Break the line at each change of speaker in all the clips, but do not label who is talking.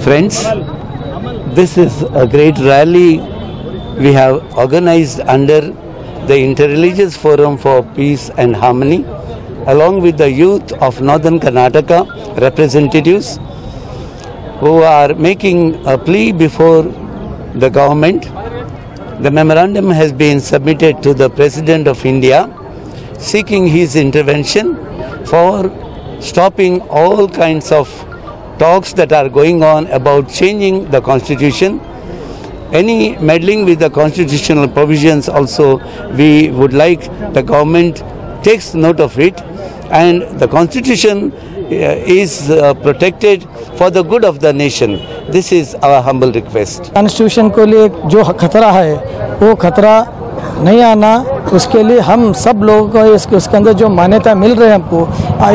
Friends, this is a great rally we have organized under the Interreligious Forum for Peace and Harmony, along with the youth of Northern Karnataka representatives who are making a plea before the government. The memorandum has been submitted to the President of India, seeking his intervention for stopping all kinds of talks that are going on about changing the constitution. Any meddling with the constitutional provisions also, we would like the government takes note of it, and the constitution is protected for the good of the nation. This is our humble request.
Constitution को लिए जो खतरा है वो खतरा नहीं आना, उसके लिए हम सब लोगों को उसके अंदर जो मान्यता मिल रही है हमको,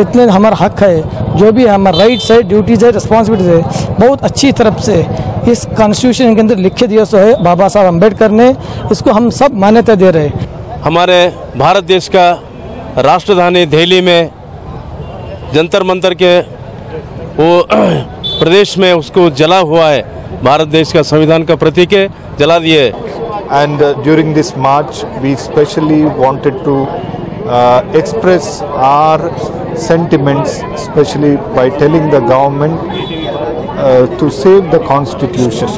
इतने हमारा हक है, जो भी हमारा राइट्स है, ड्यूटीज़ है, रिस्पॉन्सिबिलिटीज है, बहुत अच्छी तरफ से इस कॉन्स्टिट्यूशन के अंदर लिखे दिया सो है बाबा साहब अम्बेडकर ने, इसको हम सब मान्यता दे रहे हैं।
हमारे भारत देश का राष्ट्रधानी दिल्ली में जंतर मंतर के वो प्रदेश में उसको जला हुआ है, भारत देश का संविधान का प्रतीक है, जला दिए।
And during this march, we especially wanted to express our sentiments, especially by telling the government to save the constitution.